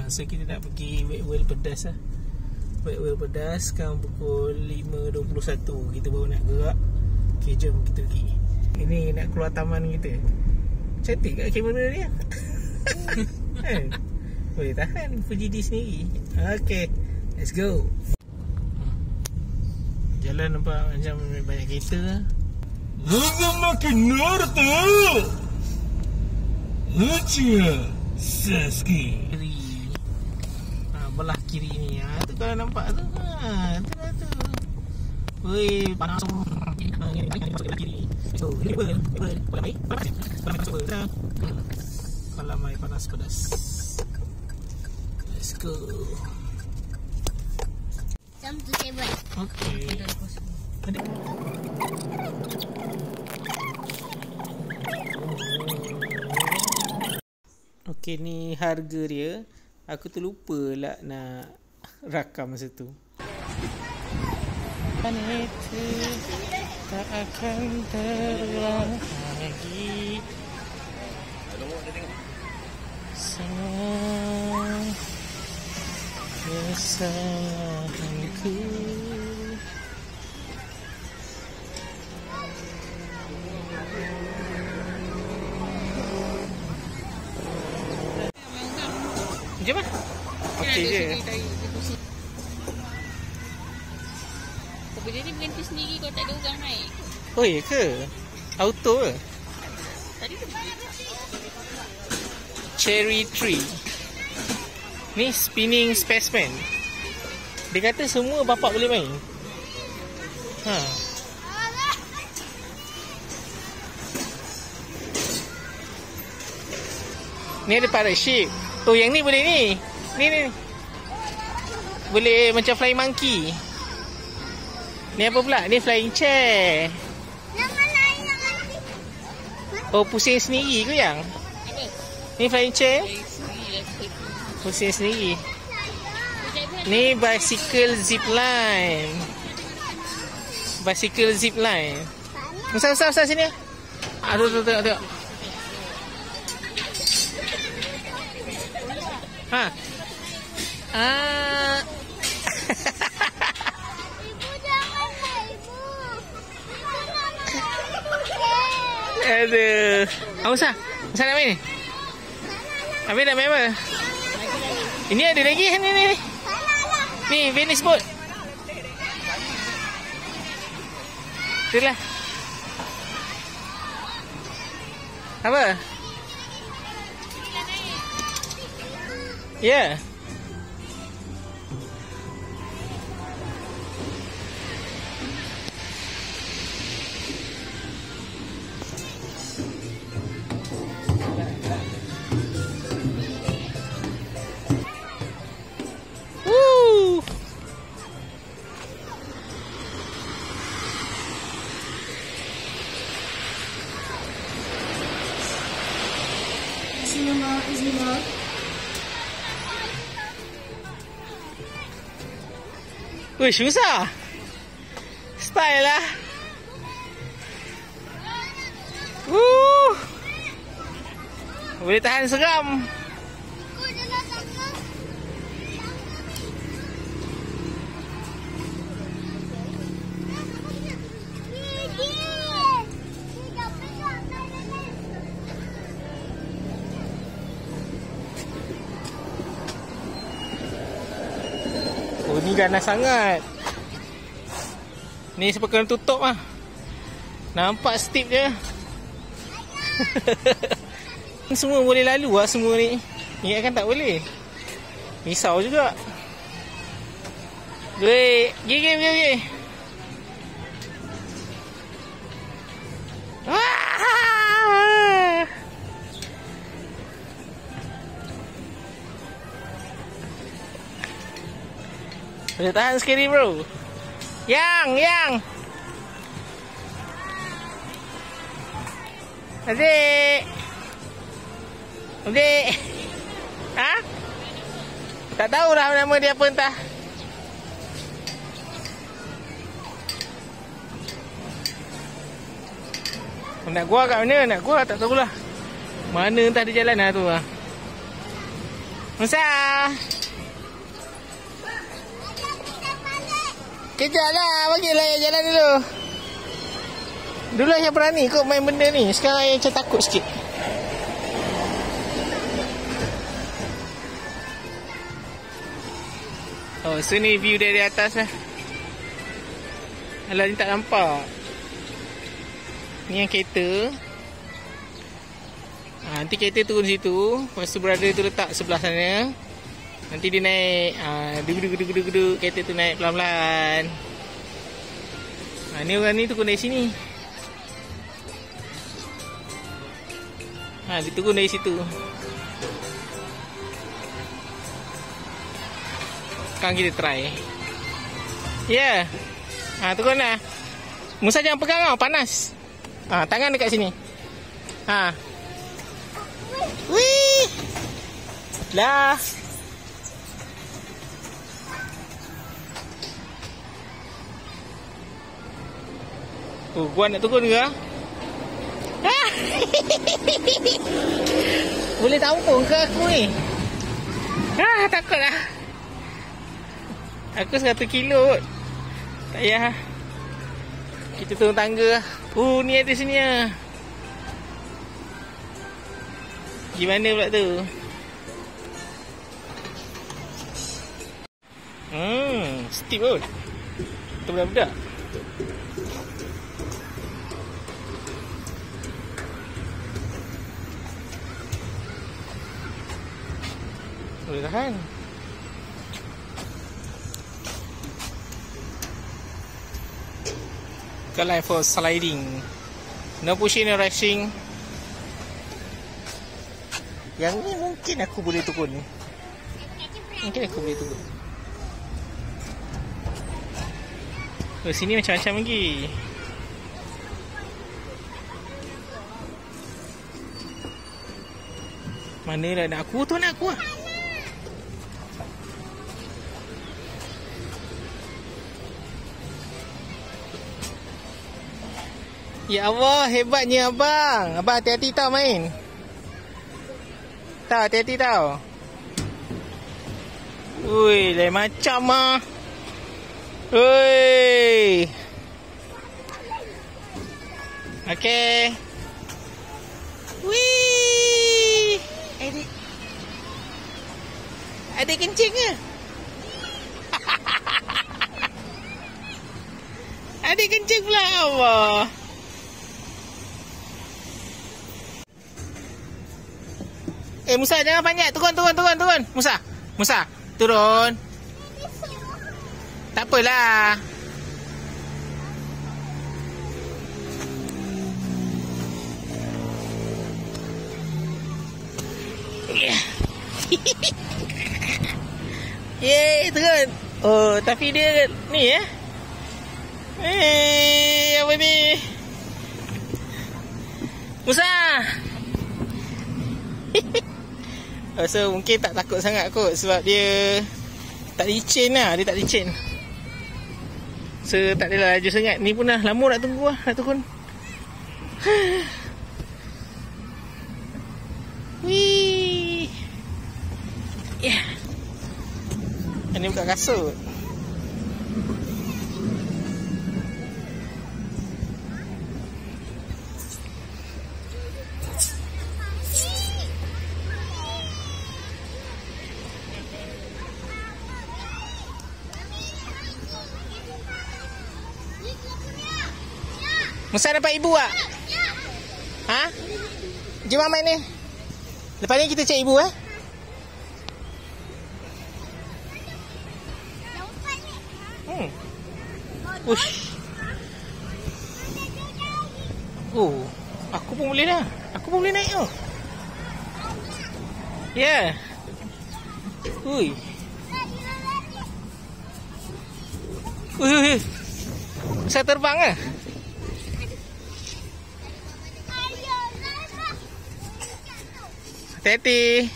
So kita nak pergi Wet Wheel Pedas lah. Wet Wheel Pedas sekarang pukul 5.21. Kita baru nak gerak. Okay, jom kita pergi. Ini nak keluar taman kita. Cantik kat kamera dia. Boleh tahan Fuji sendiri. Okay, let's go. Jalan nampak macam banyak kereta lah. Jangan makin norte. Lucia Sasuke. Kiri. Belah kiri ni. Tu kalau nampak tu. Tu lah tu. Woi, panas. Belah kiri. So, ini Palamai. Palamai panas pedas. Let's go. Jump to table. Okay. Okay, ni harga dia. Aku terlupa lah nak rakam masa tu. Itu tak akan terulang lagi. Semua kesalahanku. Jom lah. Okey je. Kau jadi berhenti sendiri, kau tak ada orang naik. Oh ya ke? Auto ke? Tadi tu Cherry Tree. Ni spinning spaceman. Dia kata semua bapak boleh main. Ni ada pirate ship. Oh, yang ni boleh ni. Ni. Boleh macam flying monkey. Ni apa pula? Ni flying chair. Oh, pusing sendiri ke yang? Ni flying chair. Pusing sendiri. Ni bicycle zip line. Bicycle zip line. Usah sini. Aduh, tengok. Ha. Ibu jangan nak, Ibu. Aduh. Usah nak main ni? Habis nak main apa? Ini ada lagi ni. Ni Venice boat. Itulah. Apa? Ya. Zima. Wih, susah. Style lah. Boleh tahan seram. Oh, ni ganas sangat. Ni sebab kena tutup lah. Nampak steep je. Semua boleh lalu lah semua ni. Ingat kan tak boleh. Risau juga. Gigi. Boleh tahan sekali bro. Yang Adik. Ha? Tak tahulah nama dia apa entah. Nak gua kat mana? Tak tahulah. Mana entah dia jalan lah tu lah. Musa. Kejap lah. Bagilah yang jalan dulu. Dulu yang berani kot main benda ni. Sekarang yang macam takut sikit. Oh, so ni view dari atas lah. Alah, ni tak nampak. Ni yang kereta. Nanti kereta turun situ. Lepas tu brother tu letak sebelah sana. Nanti dia naik. Duduk. Kereta tu naik pelan-pelan. Ni orang ni turun dari sini. Dia turun dari situ. Sekarang kita try. Ya. Turun lah. Musa jangan pegang tau, panas. Tangan dekat sini. Wih. Lah. Gua nak turun ke? Boleh tampung ke aku ni? Takutlah. Aku 100 kilo. Tak payah. Kita turun tangga. Ni ada sini lah. Gimana pula tu? Steep kot. Itu budak-budak. Boleh tahan. Kalau for sliding. No pushing, no rushing. Yang ni mungkin aku boleh turun. Mungkin aku boleh turun. Sini macam-macam lagi. Mana lah nak aku tu, nak aku lah. Ya Allah, hebatnya abang. Abang hati-hati tau main. Tak, hati-hati tau. Ui, lain macam lah. Ui. Okay. Wih. Adik kencing ke? Adik kencing pula, Allah. Musa jangan panjat. Turun. Musa, turun. Tak apalah. Turun. Oh, tapi dia ni apa ni? Musa. So mungkin tak takut sangat kot sebab dia tak licin lah. Dia tak licin. So tak adalah laju sangat. Ni pun dah lama nak tunggu lah. Nak turun. Wih. Ini buka kasut. Musa dapat ibu tak? Jom main ni. Lepas ni kita cari ibu Ush. Oh, aku pun boleh dah. Aku pun boleh naik tu. Ya. Ui. Saya terbang ke? Hati-hati.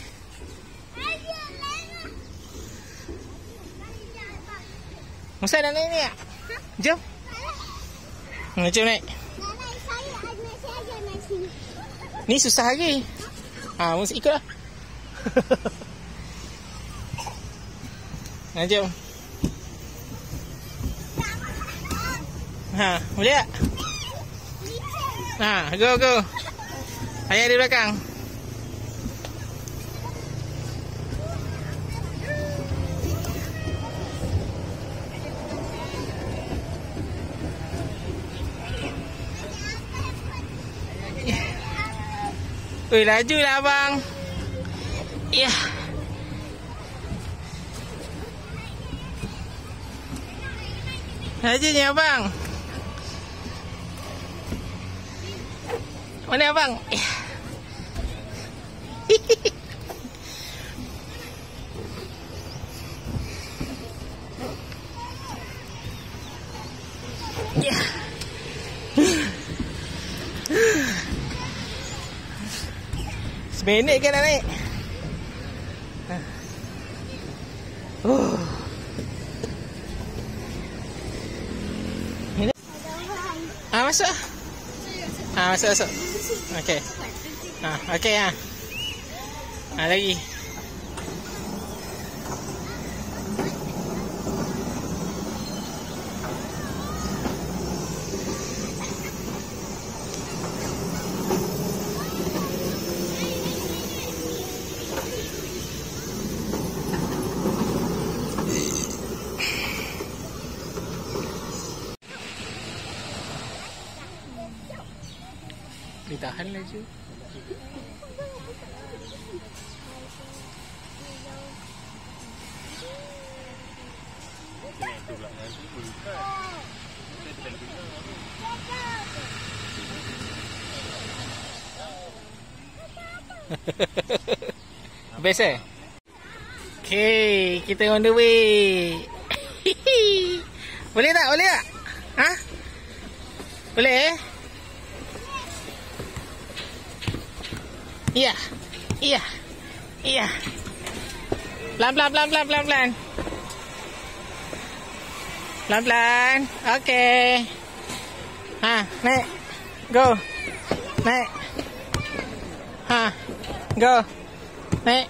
Musa nak naik ni tak? Jom. Jom naik. Ni susah lagi. Musa ikutlah. Jom. Ha, boleh tak? Ha, go. Ayah di belakang. Oi, lajulah abang. Ya. Lajunya abang. Mana abang? Ya. Seminit kan nak naik? Masuk. Masuk. Okey. Okey ha. Lagi. Ditahan laju. Best eh? Okay, kita on the way. Boleh tak? Ha? Boleh eh? Iya. Pelan. Pelan. Okey. Ha, naik. Go. Naik. Ha. Go. Naik.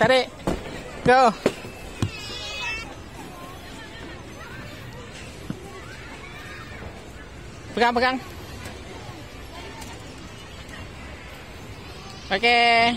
Tarik. Go. Pegang. Okey.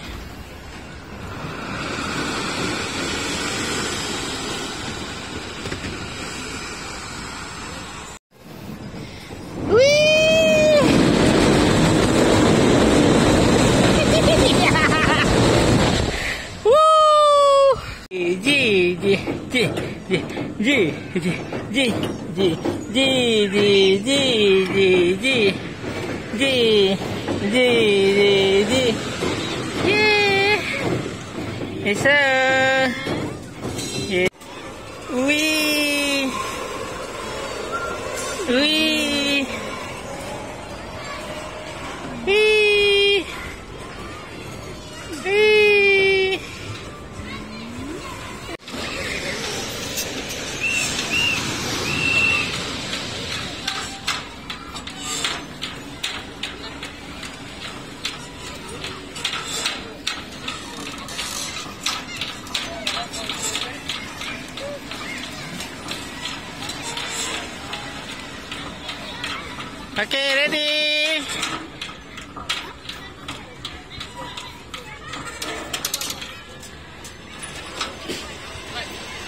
Yes sir. Yeah. Wee. Okay, ready.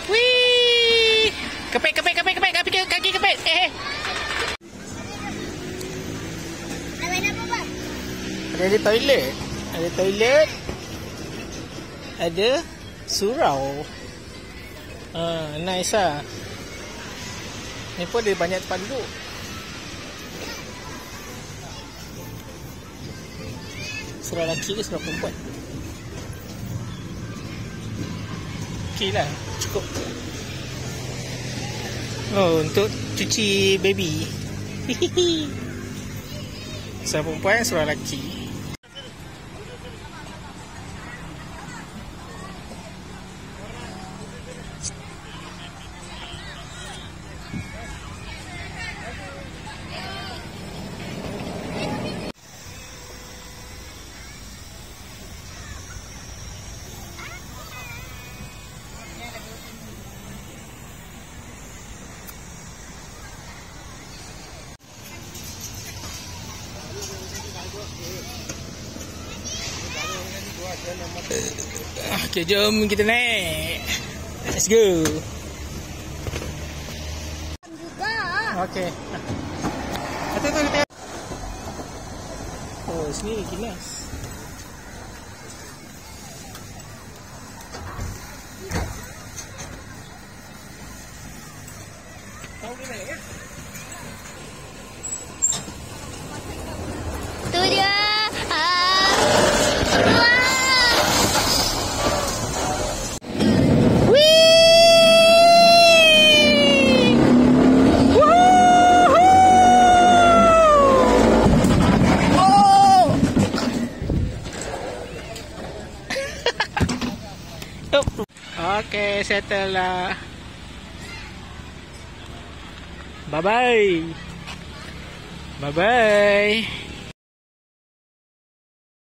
Wih, kepek, kaki kepek. Ada toilet, ada surau. Nice lah. Ni pun ada banyak tempat duduk. Surau lelaki ke surau perempuan? Okey lah, cukup. Oh, untuk cuci baby. Surau perempuan, surau lelaki. Okay, jom kita naik. Let's go. Juga. Okay. Kita. Oh, sini kilas. Tahu dia naik ya? Tu dia. Okay, settle lah. Bye bye. Bye bye.